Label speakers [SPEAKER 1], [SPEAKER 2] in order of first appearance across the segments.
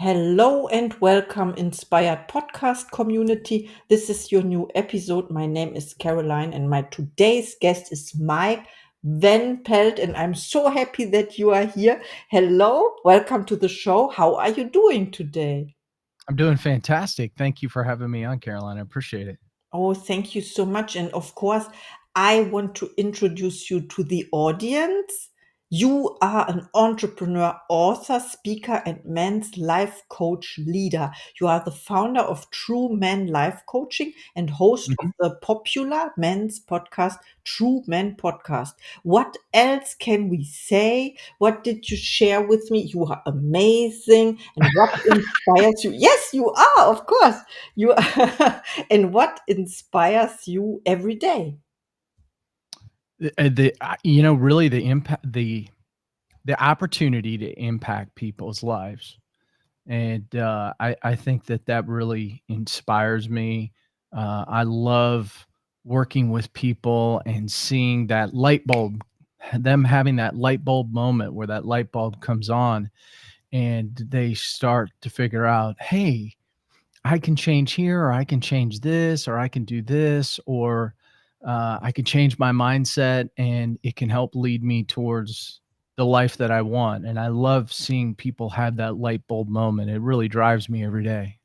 [SPEAKER 1] Hello and welcome, Inspired Podcast community. This is your new episode. My name is Caroline, and my today's guest is Mike Van Pelt, and I'm so happy that you are here. Hello, welcome to the show. How are you doing today?
[SPEAKER 2] I'm doing fantastic. Thank you for having me on, Caroline. I appreciate it.
[SPEAKER 1] Oh, thank you so much. And of course, I want to introduce you to the audience. You are an entrepreneur, author, speaker, and men's life coach leader. You are the founder of True Men Life Coaching and host of
[SPEAKER 2] Mhm.
[SPEAKER 1] the popular men's podcast, True Men Podcast. What else can we say? What did you share with me? You are amazing. And what inspires you? Yes, you are, of course. You are. And what inspires you every day?
[SPEAKER 2] Really the impact, the opportunity to impact people's lives, and I think that really inspires me. I love working with people and seeing that light bulb, them having that light bulb moment where that light bulb comes on, and they start to figure out, hey, I can change here, or I can change this, or I can do this, or I can change my mindset and it can help lead me towards the life that I want. And I love seeing people have that light bulb moment. It really drives me every day.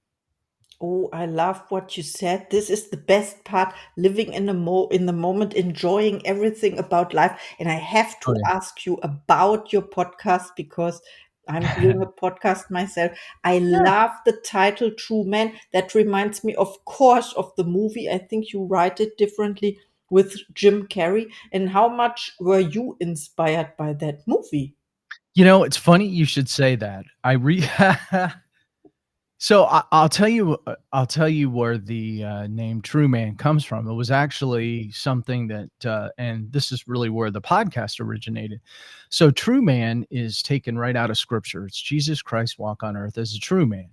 [SPEAKER 1] Oh, I love what you said. This is the best part, living in the moment, enjoying everything about life. And I have
[SPEAKER 2] Oh,
[SPEAKER 1] to ask you about your podcast because I'm
[SPEAKER 2] yeah.
[SPEAKER 1] doing a podcast myself. I
[SPEAKER 2] Yeah.
[SPEAKER 1] love the title True Man. That reminds me, of course, of the movie. I think you write it differently with Jim Carrey. And how much were you inspired by that movie?
[SPEAKER 2] It's funny you should say that. So I'll tell you where the name True Man comes from. It was actually something that, and this is really where the podcast originated. So True Man is taken right out of Scripture. It's Jesus Christ walk on earth as a true man.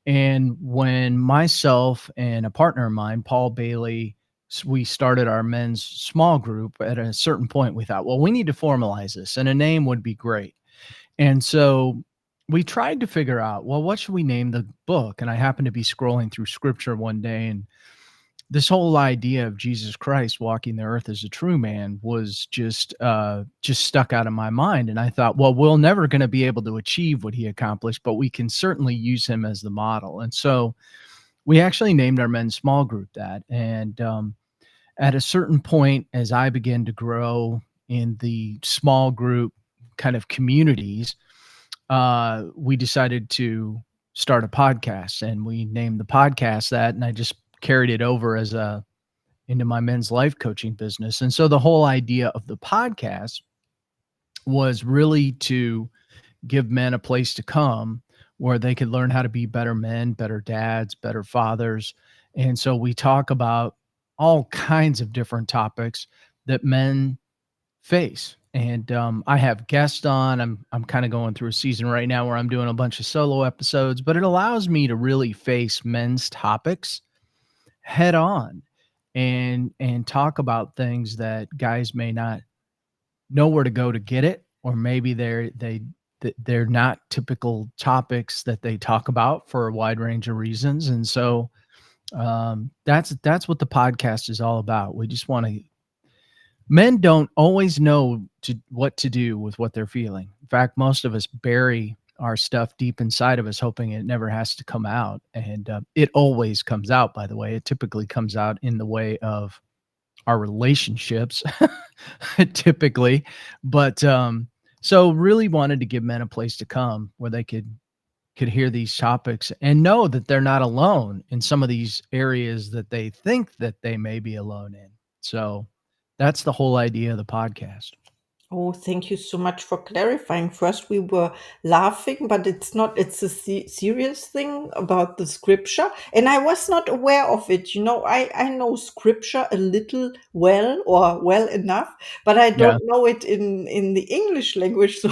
[SPEAKER 2] And when myself and a partner of mine, Paul Bailey, we started our men's small group. At a certain point, we thought, well, we need to formalize this, and a name would be great. And so we tried to figure out, well, what should we name the book? And I happened to be scrolling through scripture one day, and this whole idea of Jesus Christ walking the earth as a true man was just stuck out of my mind. And I thought, well, we're never going to be able to achieve what he accomplished, but we can certainly use him as the model. And so we actually named our men's small group that. And at a certain point, as I began to grow in the small group kind of communities, we decided to start a podcast, and we named the podcast that, and I just carried it over as a into my men's life coaching business. And so the whole idea of the podcast was really to give men a place to come where they could learn how to be better men, better dads, better fathers. And so we talk about all kinds of different topics that men face. And I have guests on. I'm kind of going through a season right now where I'm doing a bunch of solo episodes, but it allows me to really face men's topics head on and talk about things that guys may not know where to go to get it, or maybe they're not typical topics that they talk about for a wide range of reasons. And so that's what the podcast is all about. We just want to Men don't always know what to do with what they're feeling. In fact, most of us bury our stuff deep inside of us, hoping it never has to come out. And it always comes out, by the way. It typically comes out in the way of our relationships, typically. But so really wanted to give men a place to come where they could hear these topics and know that they're not alone in some of these areas that they think that they may be alone in. So that's the whole idea of the podcast.
[SPEAKER 1] Oh, thank you so much for clarifying. First, we were laughing, but it's a serious thing about the scripture. And I was not aware of it. I know scripture a little well or well enough, but I
[SPEAKER 2] Yeah.
[SPEAKER 1] don't know it in the English language. So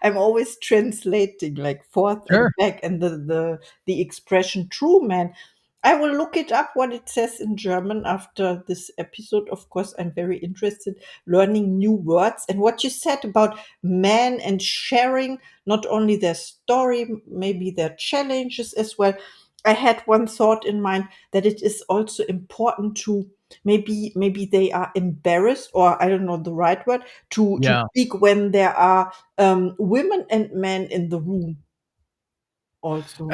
[SPEAKER 1] I'm always translating like forth and
[SPEAKER 2] Sure.
[SPEAKER 1] back. And the expression true man. I will look it up what it says in German after this episode. Of course, I'm very interested learning new words and what you said about men and sharing not only their story, maybe their challenges as well. I had one thought in mind that it is also important to maybe they are embarrassed, or I don't know the right word, to
[SPEAKER 2] Yeah.
[SPEAKER 1] speak when there are women and men in the room
[SPEAKER 2] Uh,
[SPEAKER 1] also.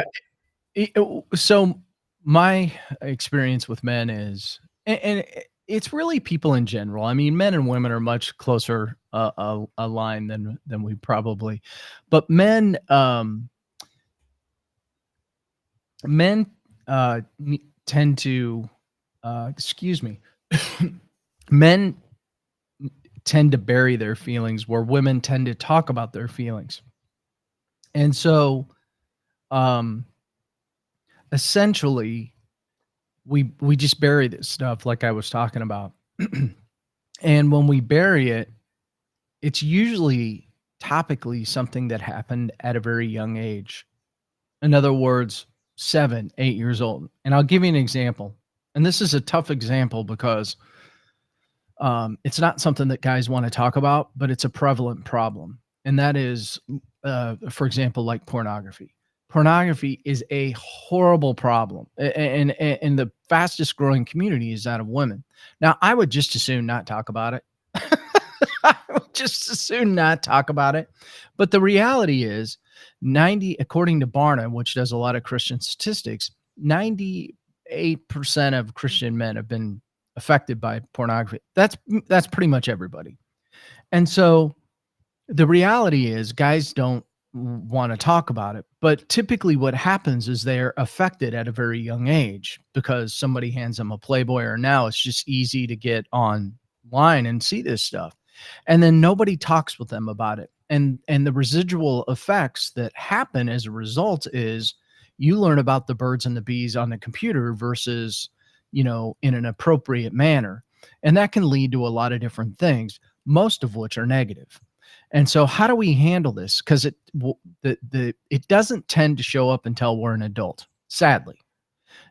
[SPEAKER 2] so my experience with men is, and it's really people in general. I mean, men and women are much closer aligned than we probably, but men tend to, excuse me, men tend to bury their feelings where women tend to talk about their feelings. And so, um, essentially, we just bury this stuff like I was talking about. And when we bury it, it's usually topically something that happened at a very young age. In other words, 7, 8 years old. And I'll give you an example. And this is a tough example because it's not something that guys want to talk about, but it's a prevalent problem. And that is, for example, like pornography. Pornography is a horrible problem, and the fastest growing community is that of women. Now, I would just as soon not talk about it. I would just as soon not talk about it. But the reality is, according to Barna, which does a lot of Christian statistics, 98% of Christian men have been affected by pornography. That's pretty much everybody. And so the reality is guys don't want to talk about it, but typically what happens is they're affected at a very young age because somebody hands them a Playboy, or now it's just easy to get online and see this stuff. And then nobody talks with them about it. And the residual effects that happen as a result is you learn about the birds and the bees on the computer versus, in an appropriate manner. And that can lead to a lot of different things, most of which are negative. And so how do we handle this? Because it doesn't tend to show up until we're an adult, sadly.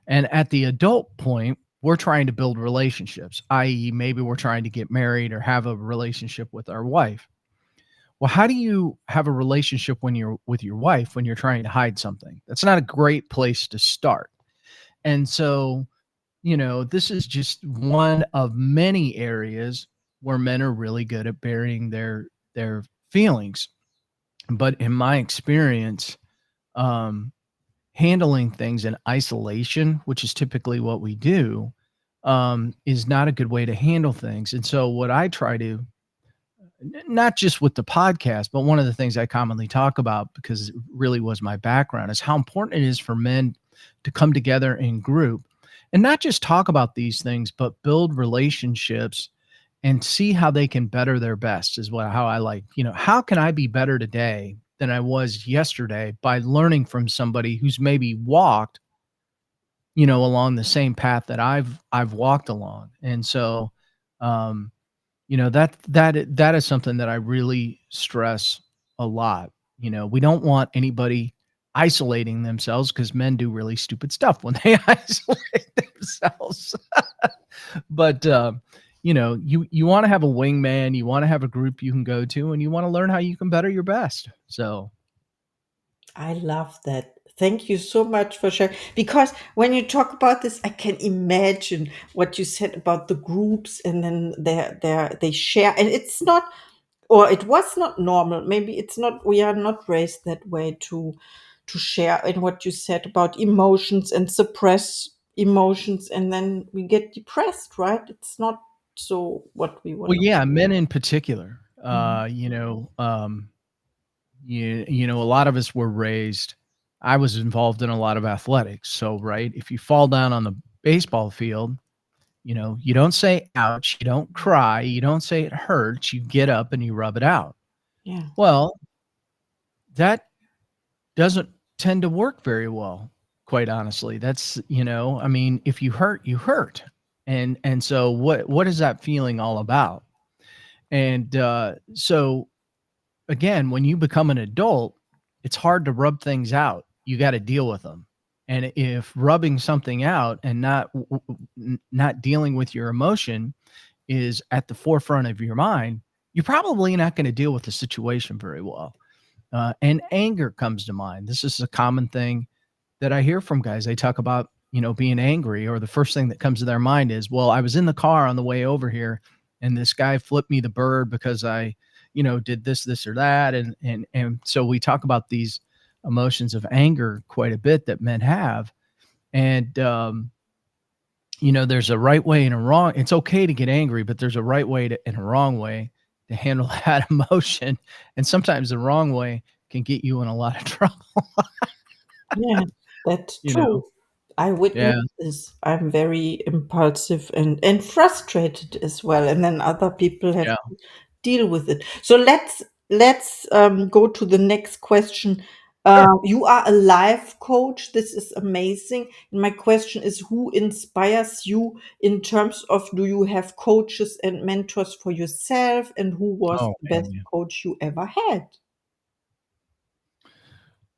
[SPEAKER 2] And at the adult point, we're trying to build relationships, i.e., maybe we're trying to get married or have a relationship with our wife. Well, how do you have a relationship when you're with your wife when you're trying to hide something? That's not a great place to start. And so, this is just one of many areas where men are really good at burying their feelings. But in my experience, um, handling things in isolation, which is typically what we do, is not a good way to handle things. And so, what I try to, not just with the podcast, but one of the things I commonly talk about because it really was my background, is how important it is for men to come together in group and not just talk about these things, but build relationships and see how they can better their best is how I like, how can I be better today than I was yesterday by learning from somebody who's maybe walked, along the same path that I've walked along. And so, um, that is something that I really stress a lot. We don't want anybody isolating themselves because men do really stupid stuff when they isolate themselves. But you want to have a wingman, you want to have a group you can go to, and you want to learn how you can better your best. So
[SPEAKER 1] I love that. Thank you so much for sharing. Because when you talk about this, I can imagine what you said about the groups, and then they share, and it's not, or it was not normal. Maybe it's not. We are not raised that way to share. And what you said about emotions and suppress emotions, and then we get depressed, right? It's not so what we
[SPEAKER 2] well,
[SPEAKER 1] want.
[SPEAKER 2] yeah, men in particular,
[SPEAKER 1] Mhm.
[SPEAKER 2] a lot of us were raised. I was involved in a lot of athletics. So, right, if you fall down on the baseball field, you don't say ouch, you don't cry, you don't say it hurts, you get up and you rub it out.
[SPEAKER 1] Yeah.
[SPEAKER 2] Well, that doesn't tend to work very well, quite honestly. That's, I mean, if you hurt, you hurt. And so what is that feeling all about? And so again, when you become an adult, it's hard to rub things out. You got to deal with them. And if rubbing something out and not dealing with your emotion is at the forefront of your mind, you're probably not going to deal with the situation very well. And anger comes to mind. This is a common thing that I hear from guys. They talk about, being angry, or the first thing that comes to their mind is, well, I was in the car on the way over here and this guy flipped me the bird because I, did this or that. And so we talk about these emotions of anger quite a bit that men have. And, there's a right way and a wrong. It's okay to get angry, but there's a right way and a wrong way to handle that emotion. And sometimes the wrong way can get you in a lot of trouble,
[SPEAKER 1] Yeah, that's
[SPEAKER 2] you know?
[SPEAKER 1] true. I witness
[SPEAKER 2] Yeah.
[SPEAKER 1] this. I'm very impulsive and frustrated as well, and then other people have
[SPEAKER 2] Yeah.
[SPEAKER 1] to deal with it. So let's go to the next question.
[SPEAKER 2] Sure.
[SPEAKER 1] You are a life coach. This is amazing. And my question is, who inspires you in terms of, do you have coaches and mentors for yourself, and who was
[SPEAKER 2] Oh,
[SPEAKER 1] the
[SPEAKER 2] man,
[SPEAKER 1] best
[SPEAKER 2] yeah.
[SPEAKER 1] coach you ever had?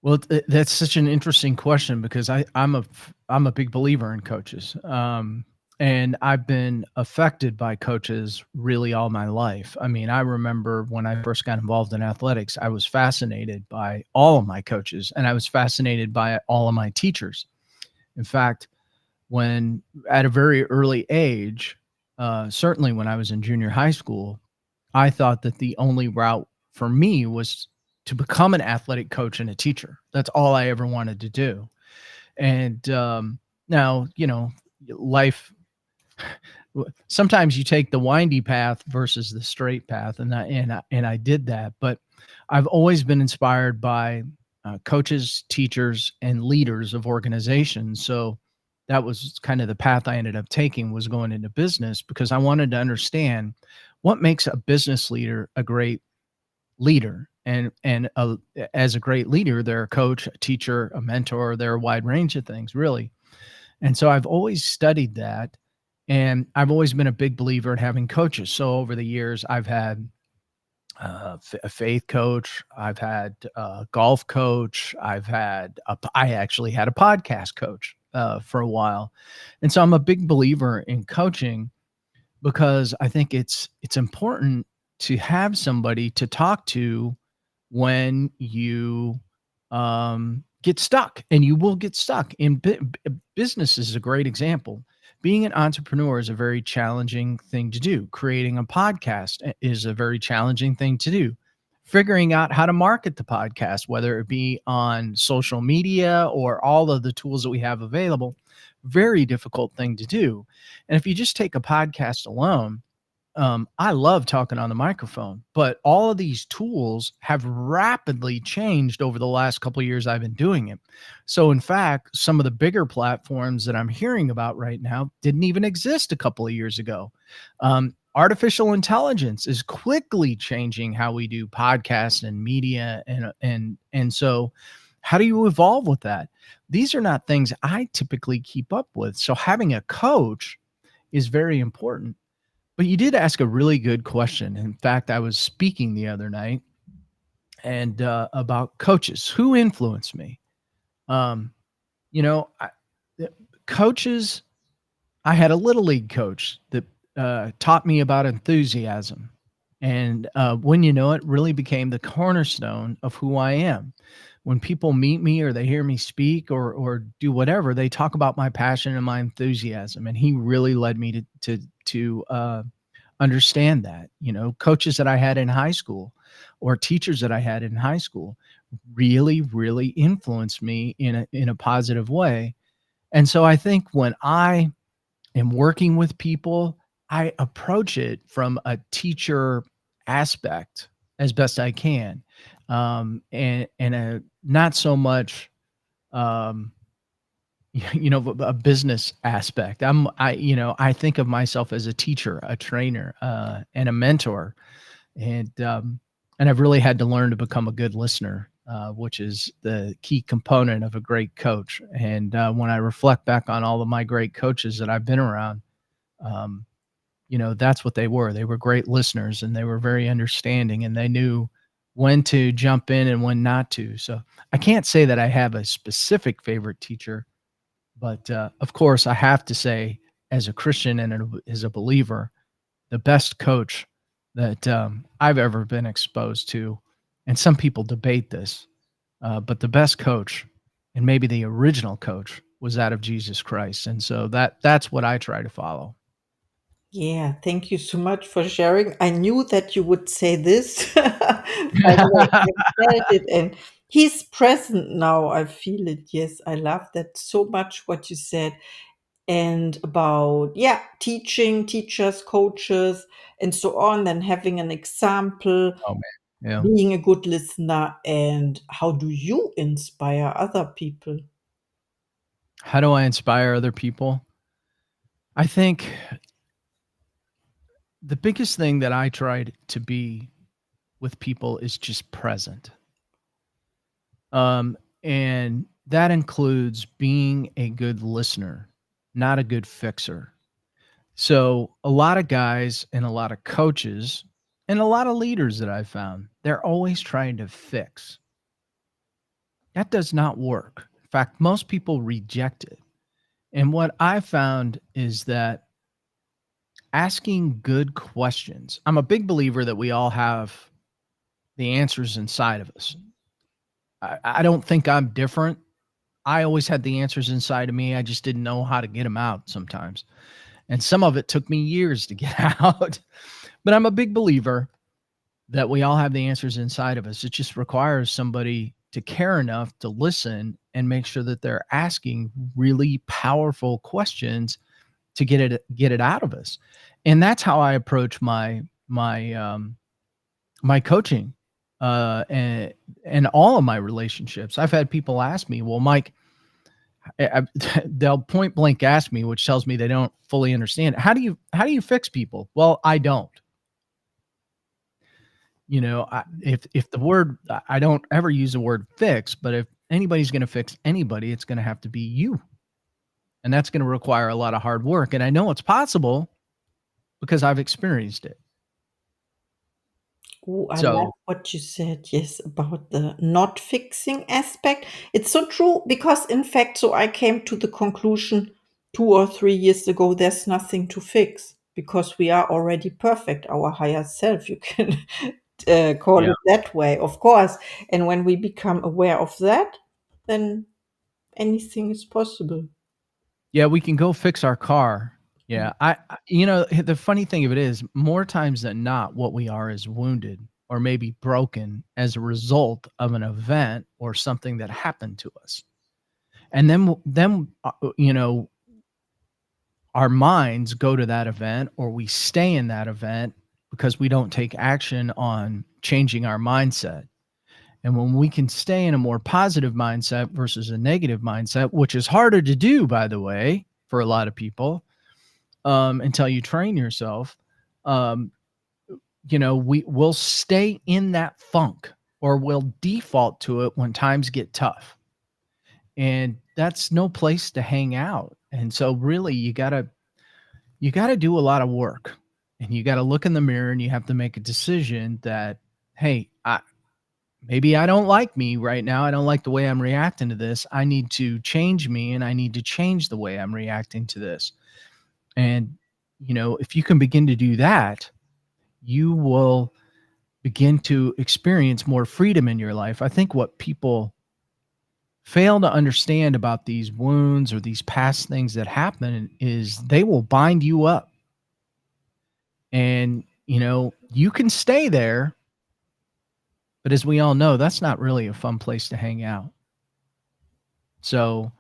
[SPEAKER 2] Well, that's such an interesting question because I'm a big believer in coaches, and I've been affected by coaches really all my life. I mean, I remember when I first got involved in athletics, I was fascinated by all of my coaches, and I was fascinated by all of my teachers. In fact, when at a very early age, certainly when I was in junior high school, I thought that the only route for me was to become an athletic coach and a teacher. That's all I ever wanted to do. And now, life, sometimes you take the windy path versus the straight path, and I did that. But I've always been inspired by coaches, teachers, and leaders of organizations. So that was kind of the path I ended up taking, was going into business, because I wanted to understand what makes a business leader a great leader. And as a great leader, they're a coach, a teacher, a mentor. They're a wide range of things, really. And so I've always studied that, and I've always been a big believer in having coaches. So over the years, I've had a faith coach, I've had a golf coach, I actually had a podcast coach for a while, and so I'm a big believer in coaching, because I think it's important to have somebody to talk to when you get stuck, and you will get stuck. In business is a great example. Being an entrepreneur is a very challenging thing to do. Creating a podcast is a very challenging thing to do. Figuring out how to market the podcast, whether it be on social media or all of the tools that we have available, very difficult thing to do. And if you just take a podcast alone, I love talking on the microphone, but all of these tools have rapidly changed over the last couple of years I've been doing it. So, in fact, some of the bigger platforms that I'm hearing about right now didn't even exist a couple of years ago. Artificial intelligence is quickly changing how we do podcasts and media, and so how do you evolve with that? These are not things I typically keep up with. So, having a coach is very important. But you did ask a really good question. In fact, I was speaking the other night and about coaches who influenced me. Um, you know, I, the coaches. I had a little league coach that taught me about enthusiasm, and when you know it, really became the cornerstone of who I am. When people meet me or they hear me speak or do whatever, they talk about my passion and my enthusiasm, and he really led me to understand that. Coaches that I had in high school or teachers that I had in high school really, really influenced me in a positive way. And so I think when I am working with people, I approach it from a teacher aspect as best I can. And not so much, um, a business aspect. I think of myself as a teacher, a trainer, and a mentor, and I've really had to learn to become a good listener, which is the key component of a great coach. And when I reflect back on all of my great coaches that I've been around, um, that's what they were. They were great listeners, and they were very understanding, and they knew when to jump in and when not to. So I can't say that I have a specific favorite teacher, But, of course, I have to say, as a Christian and as a believer, the best coach that, I've ever been exposed to, and some people debate this, but the best coach, and maybe the original coach, was that of Jesus Christ, and so that's what I try to follow.
[SPEAKER 1] Yeah, thank you so much for sharing. I knew that you would say this. By the way, I felt it, and he's present now. I feel it. Yes, I love that so much what you said. And about, yeah, teaching, teachers, coaches, and so on, then having an example,
[SPEAKER 2] Oh, man. Yeah.
[SPEAKER 1] being a good listener, and how do you inspire other people?
[SPEAKER 2] How do I inspire other people? I think the biggest thing that I tried to be with people is just present. And that includes being a good listener, not a good fixer. So, a lot of guys and a lot of coaches and a lot of leaders that I've found, they're always trying to fix. That does not work. In fact, most people reject it. And what I found is that asking good questions, I'm a big believer that we all have the answers inside of us. I don't think I'm different. I always had the answers inside of me. I just didn't know how to get them out sometimes. And some of it took me years to get out. But I'm a big believer that we all have the answers inside of us. It just requires somebody to care enough to listen and make sure that they're asking really powerful questions to get it out of us. And that's how I approach my coaching and all of my relationships. I've had people ask me, "Well, Mike," they'll point blank ask me, which tells me they don't fully understand. How do you fix people? Well, I don't. If the word I don't ever use the word fix, but if anybody's going to fix anybody, it's going to have to be you, and that's going to require a lot of hard work. And I know it's possible because I've experienced it.
[SPEAKER 1] Oh, I love
[SPEAKER 2] So,
[SPEAKER 1] what you said, yes, about the not fixing aspect. It's so true because, in fact, so I came to the conclusion 2 or 3 years ago there's nothing to fix because we are already perfect, our higher self. You can call
[SPEAKER 2] yeah.
[SPEAKER 1] it that way, of course. And when we become aware of that, then anything is possible.
[SPEAKER 2] Yeah, we can go fix our car.
[SPEAKER 1] Mm.
[SPEAKER 2] Yeah, the funny thing of it is, more times than not, what we are is wounded or maybe broken as a result of an event or something that happened to us. And then our minds go to that event or we stay in that event because we don't take action on changing our mindset. And when we can stay in a more positive mindset versus a negative mindset, which is harder to do, by the way, for a lot of people, until you train yourself, um, we'll stay in that funk or we'll default to it when times get tough. And that's no place to hang out. And so really you gotta do a lot of work and you gotta look in the mirror and you have to make a decision that, hey, maybe I don't like me right now. I don't like the way I'm reacting to this. I need to change me and I need to change the way I'm reacting to this. And, if you can begin to do that, you will begin to experience more freedom in your life. I think what people fail to understand about these wounds or these past things that happen is they will bind you up. And, you can stay there, but as we all know, that's not really a fun place to hang out. So,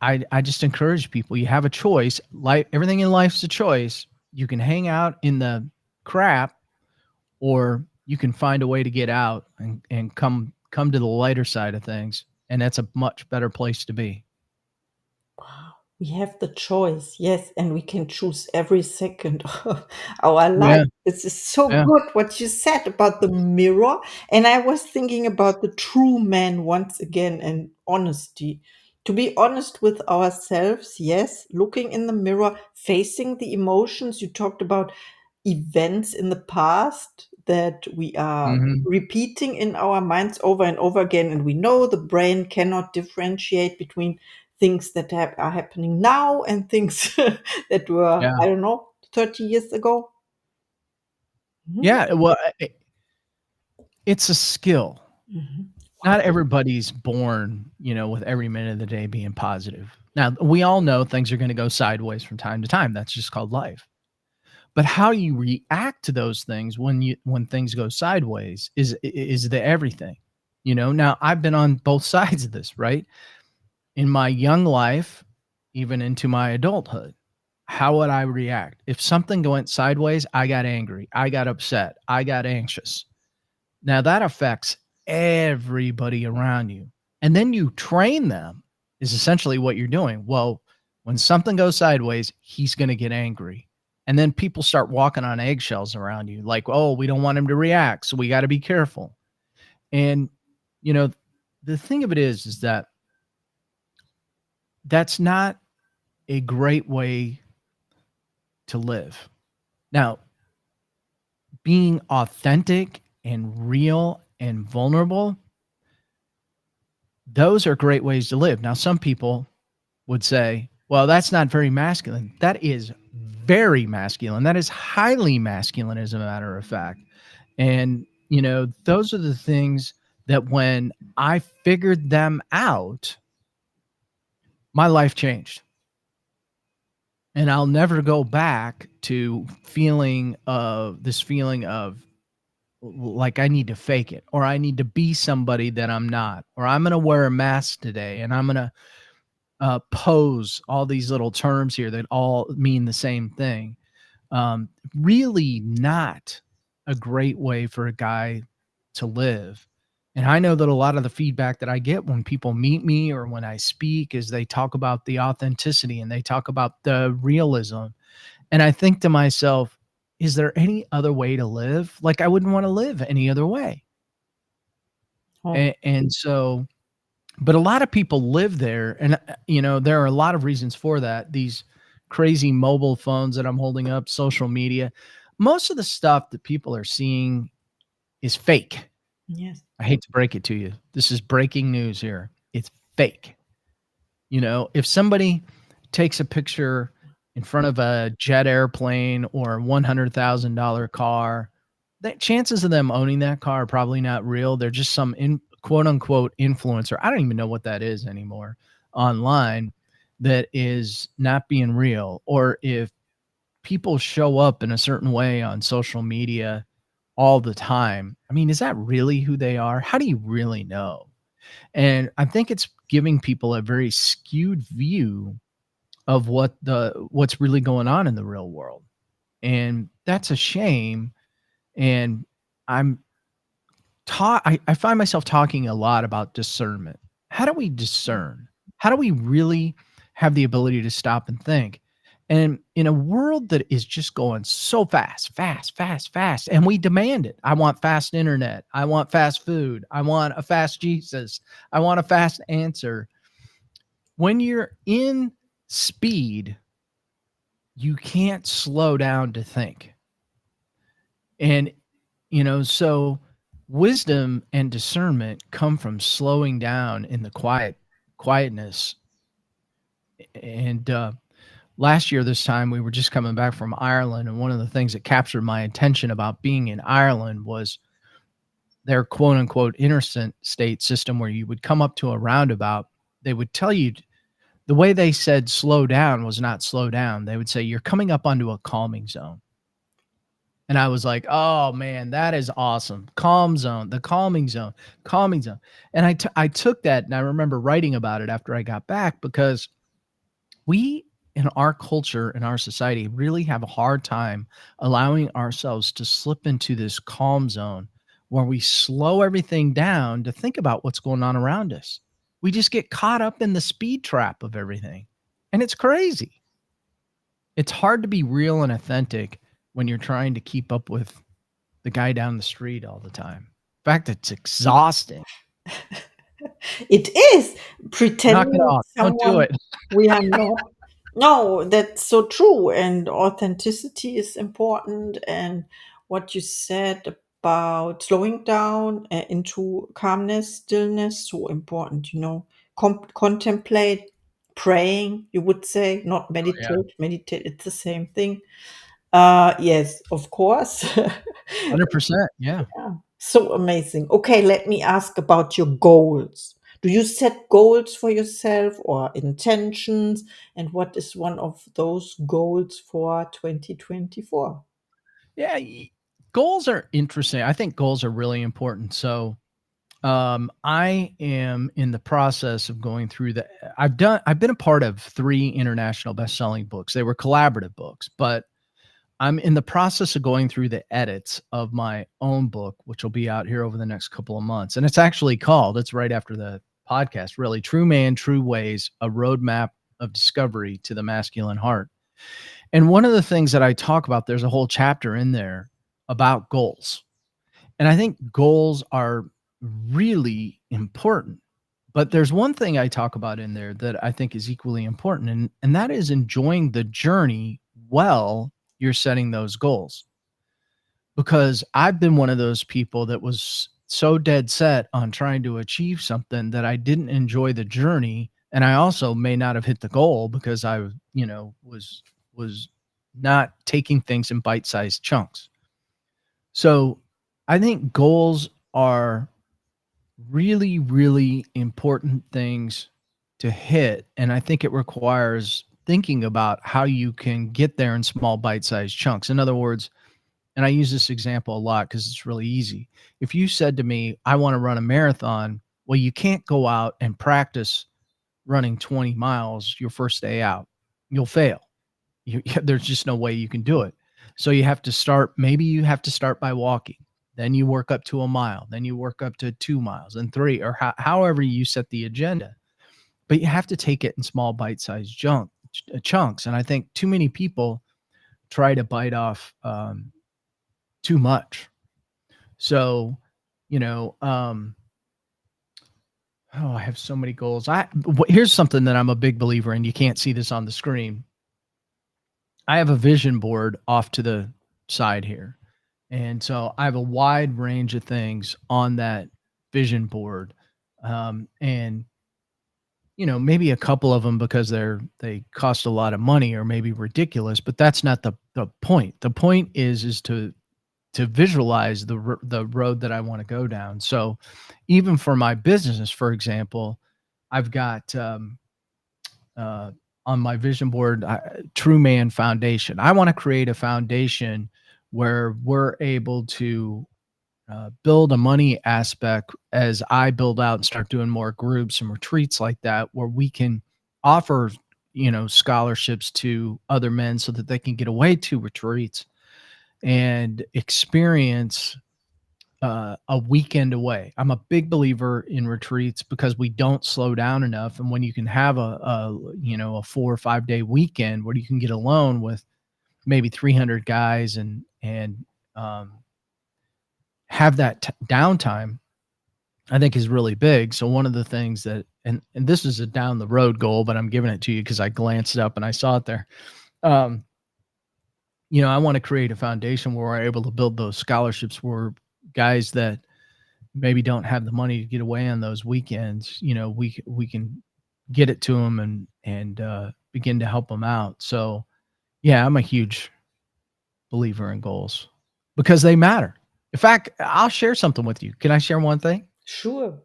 [SPEAKER 2] I just encourage people, you have a choice. Life, everything in life's a choice. You can hang out in the crap or you can find a way to get out and come to the lighter side of things, and that's a much better place to be.
[SPEAKER 1] We have the choice, yes, and we can choose every second of our life.
[SPEAKER 2] Yeah,
[SPEAKER 1] This is so
[SPEAKER 2] yeah.
[SPEAKER 1] good what you said about the mirror. And I was thinking about the true man once again and honesty. To be honest with ourselves, yes, looking in the mirror, facing the emotions. You talked about events in the past that we are
[SPEAKER 2] Mhm.
[SPEAKER 1] repeating in our minds over and over again. And we know the brain cannot differentiate between things that are happening now and things that were,
[SPEAKER 2] Yeah.
[SPEAKER 1] I don't know, 30 years ago. Mhm.
[SPEAKER 2] Yeah, well, it's a skill.
[SPEAKER 1] Mhm.
[SPEAKER 2] Not everybody's born, with every minute of the day being positive. Now, we all know things are gonna go sideways from time to time, that's just called life. But how you react to those things when things go sideways is the everything, Now, I've been on both sides of this, right? In my young life, even into my adulthood, how would I react? If something went sideways, I got angry, I got upset, I got anxious. Now that affects everybody around you. And then you train them is essentially what you're doing. Well, when something goes sideways, he's going to get angry. And then people start walking on eggshells around you like, "Oh, we don't want him to react, so we got to be careful." And you know, the thing of it is that that's not a great way to live. Now, being authentic and real and vulnerable, those are great ways to live. Now, some people would say, well, that's not very masculine. That is very masculine. That is highly masculine, as a matter of fact. And, those are the things that when I figured them out, my life changed. And I'll never go back to feeling of like I need to fake it, or I need to be somebody that I'm not, or I'm going to wear a mask today and I'm going to pose, all these little terms here that all mean the same thing. Really not a great way for a guy to live. And I know that a lot of the feedback that I get when people meet me or when I speak is they talk about the authenticity and they talk about the realism. And I think to myself, is there any other way to live? Like, I wouldn't want to live any other way.
[SPEAKER 1] Oh,
[SPEAKER 2] And so, but a lot of people live there, and, there are a lot of reasons for that. These crazy mobile phones that I'm holding up, social media, most of the stuff that people are seeing is fake.
[SPEAKER 1] yes.
[SPEAKER 2] I hate to break it to you. This is breaking news here. It's fake. If somebody takes a picture in front of a jet airplane or $100,000 car, the chances of them owning that car are probably not real. They're just some quote unquote influencer. I don't even know what that is anymore online that is not being real. Or if people show up in a certain way on social media all the time, I mean, is that really who they are? How do you really know? And I think it's giving people a very skewed view of what's really going on in the real world. And that's a shame. And I'm I find myself talking a lot about discernment. How do we discern? How do we really have the ability to stop and think? And in a world that is just going so fast, fast, fast, fast, and we demand it. I want fast internet. I want fast food. I want a fast Jesus. I want a fast answer. When you're in speed, you can't slow down to think. And, so wisdom and discernment come from slowing down in the quietness. And last year, this time, we were just coming back from Ireland. And one of the things that captured my attention about being in Ireland was their quote unquote interstate system where you would come up to a roundabout. They would tell you the way they said slow down was not slow down. They would say, you're coming up onto a calming zone. And I was like, "Oh, man, that is awesome. Calm zone, the calming zone." And I took that and I remember writing about it after I got back because we in our culture, in our society, really have a hard time allowing ourselves to slip into this calm zone where we slow everything down to think about what's going on around us. We just get caught up in the speed trap of everything. And it's crazy. It's hard to be real and authentic when you're trying to keep up with the guy down the street all the time. In fact, it's exhausting.
[SPEAKER 1] It is
[SPEAKER 2] Knock it
[SPEAKER 1] pretending
[SPEAKER 2] off. Don't do
[SPEAKER 1] someone
[SPEAKER 2] it.
[SPEAKER 1] we are not. No, that's so true. And authenticity is important. And what you said about slowing down into calmness, stillness, so important, contemplate. praying, you would say, not
[SPEAKER 2] Yeah,
[SPEAKER 1] meditate. Meditate, it's the same thing. Yes, of course.
[SPEAKER 2] 100%. Yeah.
[SPEAKER 1] Yeah, so amazing. Okay, let me ask about your goals. Do you set goals for yourself or intentions? And what is one of those goals for 2024?
[SPEAKER 2] Yeah, goals are interesting. I think goals are really important. So, I am in the process of going through the I've been a part of 3 international best-selling books. They were collaborative books, but I'm in the process of going through the edits of my own book, which will be out here over the next couple of months. And it's actually called, it's right after the podcast, really, True Man, True Ways, a roadmap of discovery to the masculine heart. And one of the things that I talk about, there's a whole chapter in there about goals. And I think goals are really important. But there's one thing I talk about in there that I think is equally important, and that is enjoying the journey while you're setting those goals. Because I've been one of those people that was so dead set on trying to achieve something that I didn't enjoy the journey, and I also may not have hit the goal because I, was not taking things in bite-sized chunks. So, I think goals are really, really important things to hit, and I think it requires thinking about how you can get there in small bite-sized chunks. In other words, and I use this example a lot because it's really easy. If you said to me, "I wanna run a marathon," well, you can't go out and practice running 20 miles your first day out. You'll fail. You there's just no way you can do it. So you have to start, maybe you have to start by walking, then you work up to a mile, then you work up to 2 miles and 3, or however you set the agenda. But you have to take it in small bite-sized chunks, and I think too many people try to bite off, too much. So, you know, oh, I have so many goals. Here's something that I'm a big believer in. You can't see this on the screen. I have a vision board off to the side here. And so I have a wide range of things on that vision board. And maybe a couple of them because they cost a lot of money or maybe ridiculous, but that's not the point. The point is to visualize the road that I want to go down. So even for my business, for example, I've got uh, on my vision board, True Man Foundation. I want to create a foundation where we're able to build a money aspect as I build out and start doing more groups and retreats like that, where we can offer, scholarships to other men so that they can get away to retreats and experience a weekend away. I'm a big believer in retreats because we don't slow down enough. And when you can have a 4 or 5 day weekend where you can get alone with maybe 300 guys and um, have that downtime, I think is really big. So one of the things that, and this is a down the road goal, but I'm giving it to you because I glanced up and I saw it there. Um, I want to create a foundation where we're able to build those scholarships where guys that maybe don't have the money to get away on those weekends, we can get it to them and begin to help them out. So, yeah, I'm a huge believer in goals because they matter. In fact, I'll share something with you. Can I share one thing?
[SPEAKER 1] Sure.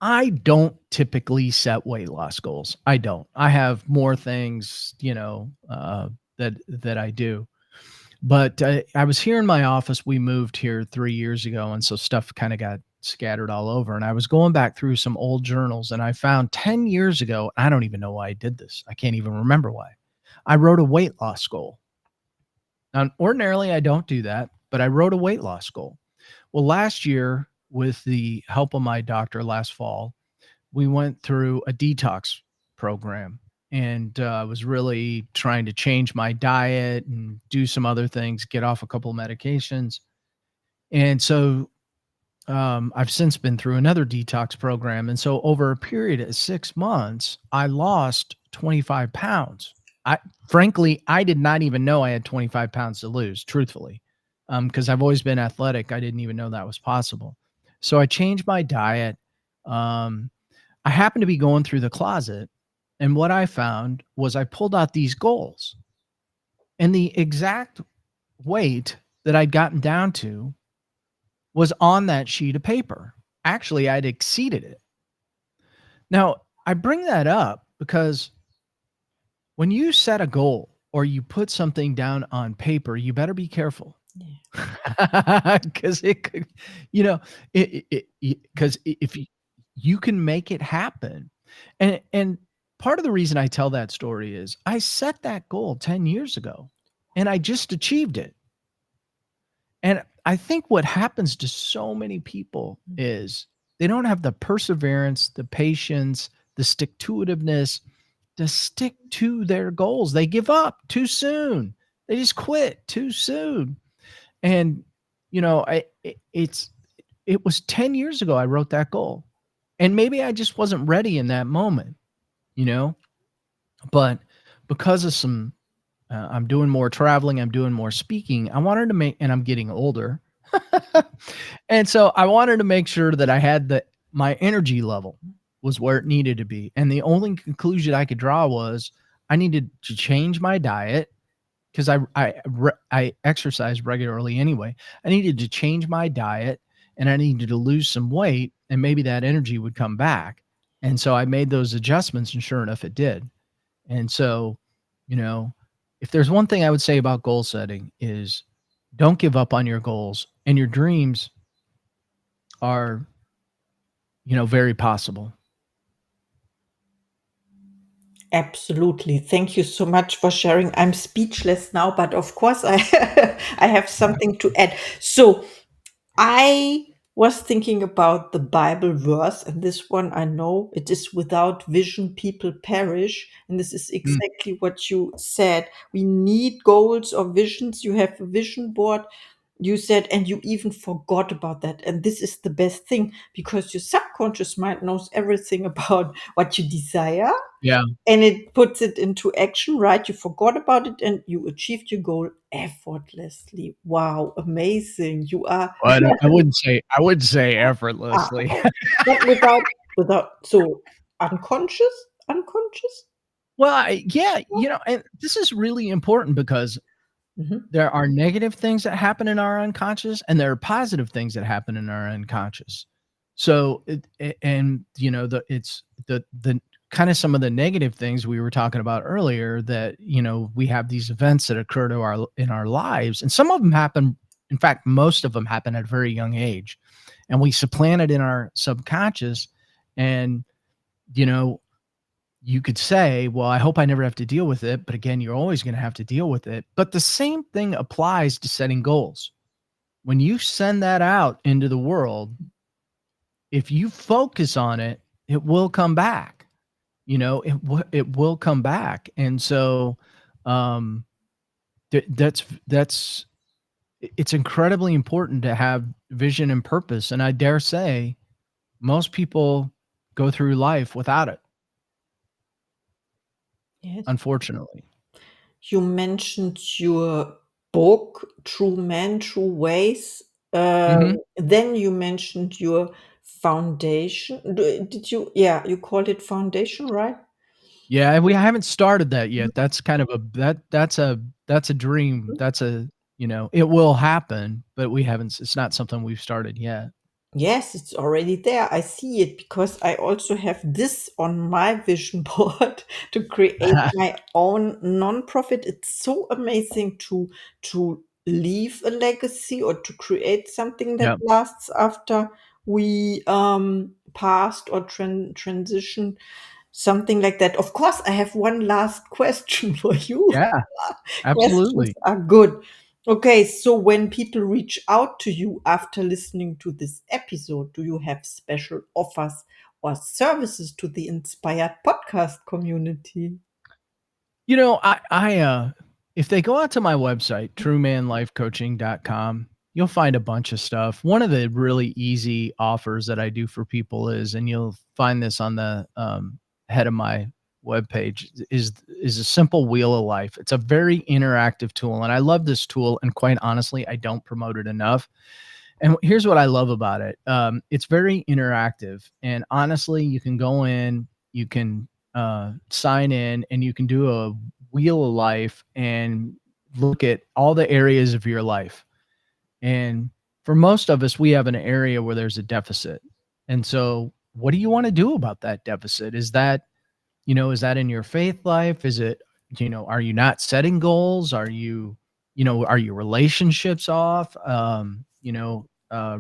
[SPEAKER 2] I don't typically set weight loss goals. I don't. I have more things, that I do. But I was here in my office. We moved here 3 years ago, and so stuff kinda got scattered all over, and I was going back through some old journals, and I found 10 years ago, I don't even know why I did this. I can't even remember why. I wrote a weight loss goal. Now, ordinarily, I don't do that, but I wrote a weight loss goal. Well, last year, with the help of my doctor last fall, we went through a detox program, and I was really trying to change my diet and do some other things, get off a couple of medications. And so I've since been through another detox program. And so over a period of 6 months, I lost 25 pounds. I frankly, I did not even know I had 25 pounds to lose, truthfully, because I've always been athletic. I didn't even know that was possible. So I changed my diet. Um, I happened to be going through the closet And what I found was I pulled out these goals, and the exact weight that I'd gotten down to was on that sheet of paper. Actually, I'd exceeded it. Now, I bring that up because when you set a goal or you put something down on paper, you better be careful.
[SPEAKER 1] Yeah.
[SPEAKER 2] Because it could, you know, because if you can make it happen. And part of the reason I tell that story is I set that goal 10 years ago and I just achieved it. And I think what happens to so many people is they don't have the perseverance, the patience, the stick to itiveness to stick to their goals. They give up too soon. They just quit too soon. And it was 10 years ago I wrote that goal. And maybe I just wasn't ready in that moment, you know? But because of some I'm doing more traveling, I'm doing more speaking. I wanted to make and I'm getting older. And so I wanted to make sure that I had my energy level was where it needed to be. And the only conclusion I could draw was I needed to change my diet because I exercise regularly anyway. I needed to change my diet and I needed to lose some weight and maybe that energy would come back. And so I made those adjustments and sure enough it did. And so, you know, if there's one thing I would say about goal setting is don't give up on your goals and your dreams are, very possible.
[SPEAKER 1] Absolutely. Thank you so much for sharing. I'm speechless now, but of course I I have something to add. So I was thinking about the Bible verse, and this one I know it is without vision, people perish. And this is
[SPEAKER 2] Mm,
[SPEAKER 1] exactly what you said. We need goals or visions. You have a vision board, you said, and you even forgot about that. And this is the best thing because your subconscious mind knows everything about what you desire
[SPEAKER 2] yeah.
[SPEAKER 1] and it puts it into action, right? You forgot about it and you achieved your goal effortlessly. Wow, amazing. You are
[SPEAKER 2] But I wouldn't say effortlessly.
[SPEAKER 1] okay. But without so unconscious?
[SPEAKER 2] Well, yeah, and this is really important because
[SPEAKER 1] Mhm.
[SPEAKER 2] there are negative things that happen in our unconscious and there are positive things that happen in our unconscious. So, and it's the kind of some of the negative things we were talking about earlier that, we have these events that occur in our lives and some of them happen. In fact, most of them happen at a very young age and we supplant it in our subconscious. And, you know, you could say, well, I hope I never have to deal with it. But again, you're always going to have to deal with it. But the same thing applies to setting goals. When you send that out into the world, if you focus on it, it will come back. It will come back. And so um that's it's incredibly important to have vision and purpose. And I dare say most people go through life without it,
[SPEAKER 1] Yes.
[SPEAKER 2] unfortunately.
[SPEAKER 1] You mentioned your book, True Men, True Ways.
[SPEAKER 2] Mhm.
[SPEAKER 1] Then you mentioned your foundation. Did you? Yeah, you called it foundation, right?
[SPEAKER 2] Yeah, we haven't started that yet. That's kind of that's a dream. It will happen, but we haven't it's not something we've started yet.
[SPEAKER 1] Yes, it's already there. I see it because I also have this on my vision board to create my own nonprofit. It's so amazing to leave a legacy or to create something that
[SPEAKER 2] Yep.
[SPEAKER 1] lasts after we passed or transition, something like that. Of course, I have one last question for you.
[SPEAKER 2] Yeah,
[SPEAKER 1] Questions
[SPEAKER 2] absolutely.
[SPEAKER 1] are good. Okay, so when people reach out to you after listening to this episode, do you have special offers or services to the Inspired Podcast community?
[SPEAKER 2] If they go out to my website, truemanlifecoaching.com, you'll find a bunch of stuff. One of the really easy offers that I do for people is, and you'll find this on the head of my webpage, is a simple wheel of life. It's a very interactive tool, and I love this tool. And quite honestly, I don't promote it enough. And here's what I love about it. It's very interactive, and honestly, you can go in, you can sign in, and you can do a wheel of life and look at all the areas of your life. And for most of us, we have an area where there's a deficit. And so, what do you want to do about that deficit? Is that in your faith life? Is it, are you not setting goals? Are your relationships off?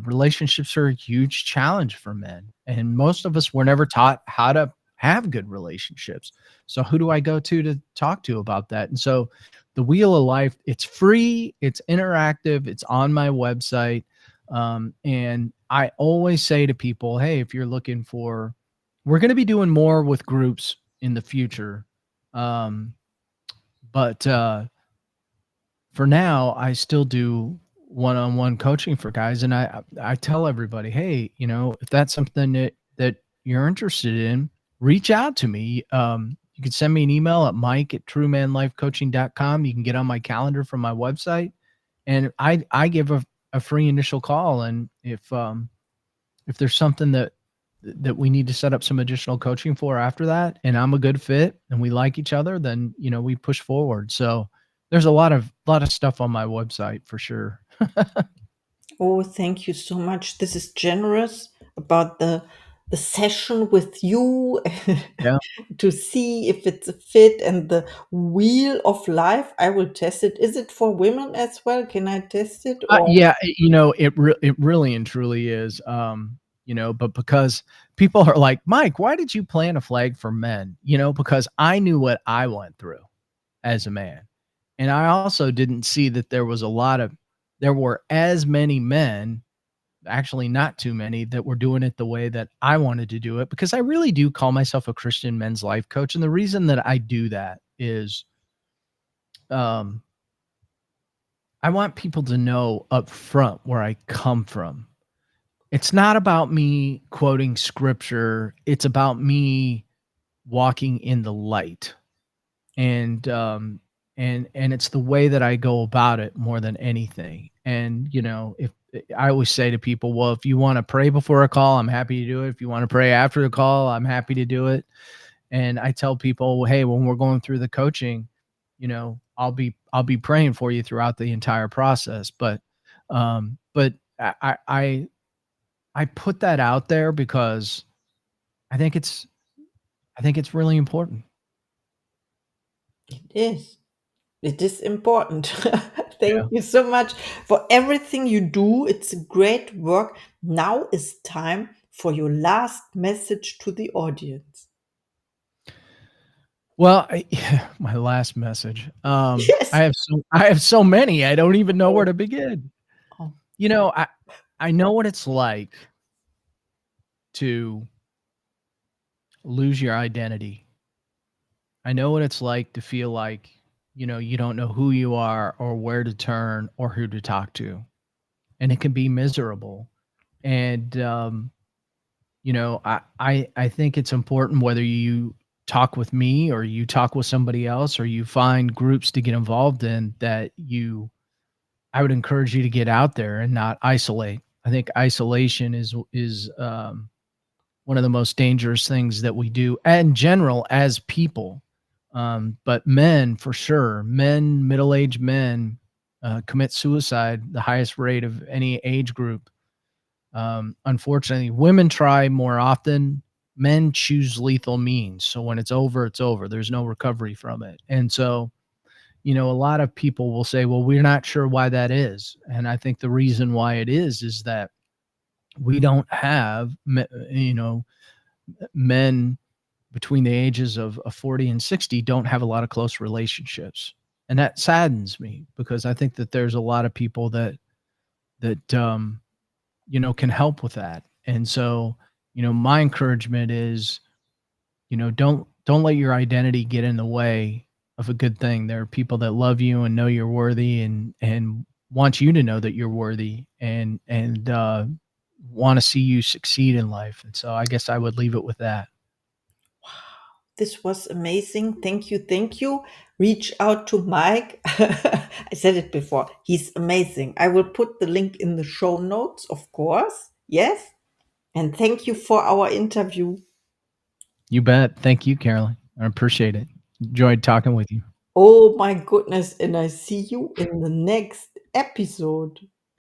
[SPEAKER 2] Relationships are a huge challenge for men. And most of us were never taught how to have good relationships. So who do I go to talk to about that? And so the Wheel of Life, it's free, it's interactive, it's on my website. And I always say to people, hey, if you're looking for, we're going to be doing more with groups in the future. Um, but for now, I still do one-on-one coaching for guys, and I tell everybody, hey, if that's something that you're interested in, reach out to me. You can send me an email at mike@truemanlifecoaching.com. You can get on my calendar from my website, and I give a free initial call, and if there's something that we need to set up some additional coaching for after that, and I'm a good fit and we like each other, then we push forward. So there's a lot of stuff on my website for sure.
[SPEAKER 1] Oh, thank you so much. This is generous about the session with you
[SPEAKER 2] Yeah.
[SPEAKER 1] to see if it's a fit, and the wheel of life. I will test it. Is it for women as well? Can I test it or
[SPEAKER 2] Yeah, it really and truly is. But because people are like, Mike, why did you plant a flag for men? Because I knew what I went through as a man. And I also didn't see that there were as many men, actually not too many, that were doing it the way that I wanted to do it, because I really do call myself a Christian men's life coach. And the reason that I do that is um I want people to know up front where I come from. It's not about me quoting scripture, it's about me walking in the light. And it's the way that I go about it more than anything. And if I always say to people, well, if you want to pray before a call, I'm happy to do it. If you want to pray after the call, I'm happy to do it. And I tell people, hey, when we're going through the coaching, I'll be praying for you throughout the entire process. But I put that out there because I think it's I think it's really important.
[SPEAKER 1] it is? It is important. Thank
[SPEAKER 2] Yeah.
[SPEAKER 1] you so much for everything you do. It's great work. Now is time for your last message to the audience.
[SPEAKER 2] Well, my last message.
[SPEAKER 1] Yes.
[SPEAKER 2] I have so many. I don't even know where
[SPEAKER 1] Oh,
[SPEAKER 2] to begin.
[SPEAKER 1] oh,
[SPEAKER 2] You know, I know what it's like to lose your identity. I know what it's like to feel like, you don't know who you are or where to turn or who to talk to. And it can be miserable. And I think it's important, whether you talk with me or you talk with somebody else or you find groups to get involved in, that I would encourage you to get out there and not isolate. I think isolation is one of the most dangerous things that we do in general as people. But men, for sure, middle-aged men, commit suicide the highest rate of any age group. Unfortunately, women try more often. Men choose lethal means. So when it's over, it's over. There's no recovery from it. And so, a lot of people will say, well, we're not sure why that is. And I think the reason why it is that we don't have, men between the ages of 40 and 60 don't have a lot of close relationships. And that saddens me, because I think that there's a lot of people that can help with that. And so, my encouragement is, don't let your identity get in the way of a good thing. There are people that love you and know you're worthy, and want you to know that you're worthy, and want to see you succeed in life. And so I guess I would leave it with that.
[SPEAKER 1] this was amazing. Thank you. Thank you. Reach out to Mike. I said it before. He's amazing. I will put the link in the show notes, of course. Yes. And thank you for our interview.
[SPEAKER 2] You bet. Thank you, Caroline. I appreciate it. Enjoyed talking with you.
[SPEAKER 1] Oh my goodness, and I see you in the next episode.